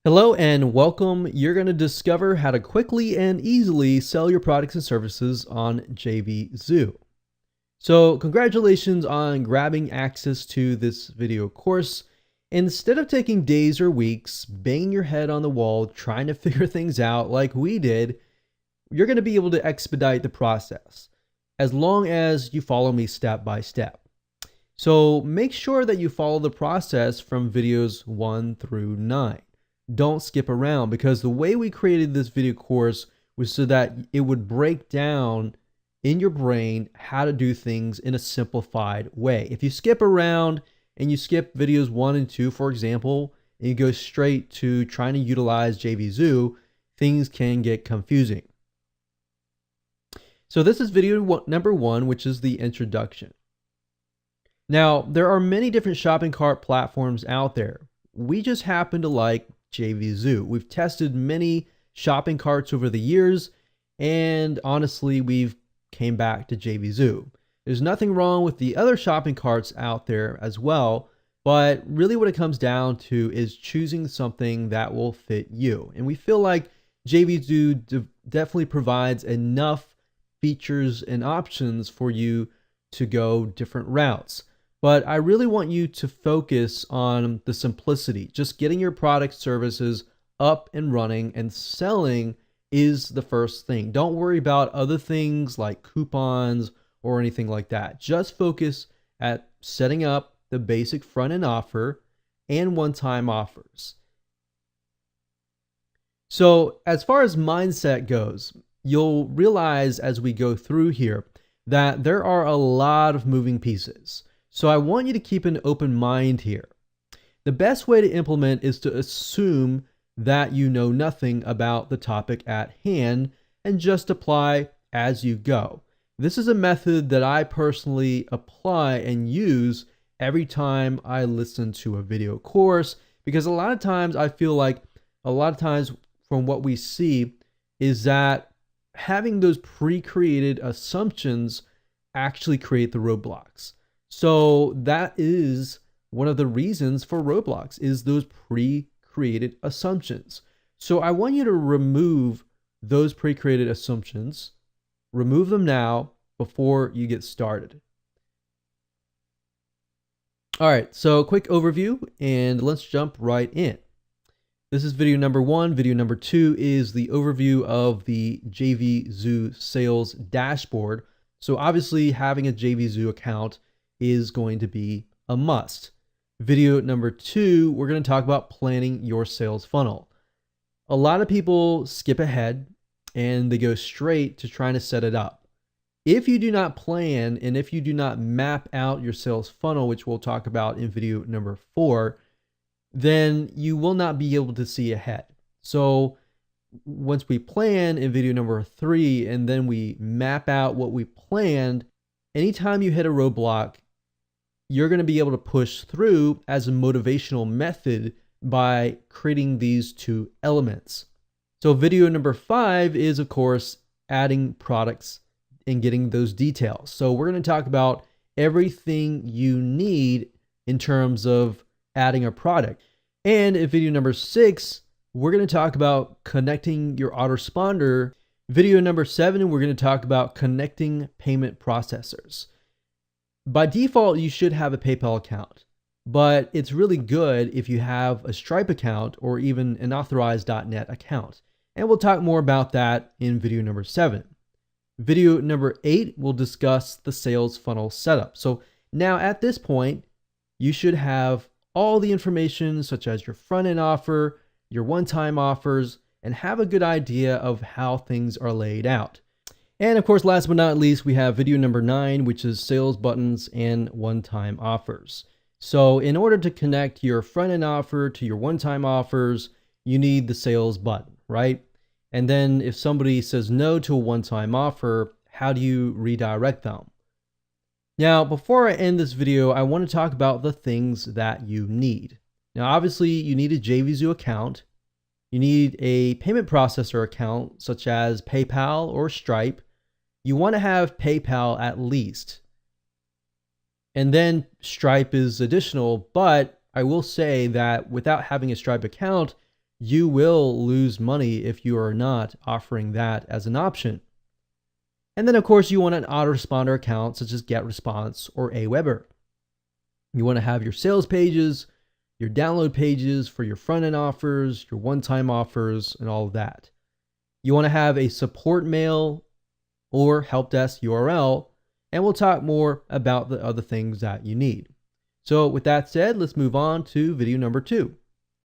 Hello and welcome. You're going to discover how to quickly and easily sell your products and services on JVZoo. So congratulations on grabbing access to this video course. Instead of taking days or weeks, banging your head on the wall, trying to figure things out like we did, you're going to be able to expedite the process as long as you follow me step by step. So make sure that you follow the process from videos 1 through 9. Don't skip around, because the way we created this video course was so that it would break down in your brain how to do things in a simplified way. If you skip around and you skip videos 1 and 2, for example, and you go straight to trying to utilize JVZoo, things can get confusing. So this is video number 1, which is the introduction. Now, there are many different shopping cart platforms out there. We just happen to like JVZoo. We've tested many shopping carts over the years, and honestly, we've came back to JVZoo. There's nothing wrong with the other shopping carts out there as well, but really what it comes down to is choosing something that will fit you. And we feel like JVZoo definitely provides enough features and options for you to go different routes. But I really want you to focus on the simplicity. Just getting your product services up and running and selling is the first thing. Don't worry about other things like coupons or anything like that. Just focus at setting up the basic front-end offer and one-time offers. So as far as mindset goes, you'll realize as we go through here that there are a lot of moving pieces. So I want you to keep an open mind here. The best way to implement is to assume that you know nothing about the topic at hand and just apply as you go. This is a method that I personally apply and use every time I listen to a video course, because a lot of times I feel like from what we see is that having those pre-created assumptions actually create the roadblocks. So that is one of the reasons for roadblocks, is those pre-created assumptions. So I want you to remove those pre-created assumptions. Remove them now before you get started. All right, so quick overview, and let's jump right in. This is video number 1. Video number 2 is the overview of the JVZoo sales dashboard. So obviously having a JVZoo account is going to be a must. Video number 2, we're going to talk about planning your sales funnel. A lot of people skip ahead and they go straight to trying to set it up. If you do not plan and if you do not map out your sales funnel, which we'll talk about in video number 4, then you will not be able to see ahead. So once we plan in video number 3 and then we map out what we planned, anytime you hit a roadblock, you're going to be able to push through as a motivational method by creating these 2 elements. So video number 5 is, of course, adding products and getting those details. So we're going to talk about everything you need in terms of adding a product. And in video number 6, we're going to talk about connecting your autoresponder. Video number 7, we're going to talk about connecting payment processors. By default, you should have a PayPal account, but it's really good if you have a Stripe account or even an authorized.net account. And we'll talk more about that in video number 7. Video number 8, we'll discuss the sales funnel setup. So now at this point, you should have all the information such as your front-end offer, your one-time offers, and have a good idea of how things are laid out. And of course, last but not least, we have video number 9, which is sales buttons and one-time offers. So in order to connect your front-end offer to your one-time offers, you need the sales button, right? And then if somebody says no to a one-time offer, how do you redirect them? Now, before I end this video, I want to talk about the things that you need. Now, obviously, you need a JVZoo account. You need a payment processor account, such as PayPal or Stripe. You want to have PayPal at least. And then Stripe is additional, but I will say that without having a Stripe account, you will lose money if you are not offering that as an option. And then of course you want an autoresponder account such as GetResponse or Aweber. You want to have your sales pages, your download pages for your front-end offers, your one-time offers, and all of that. You want to have a support mail or help desk URL, and we'll talk more about the other things that you need. So with that said, let's move on to video number 2.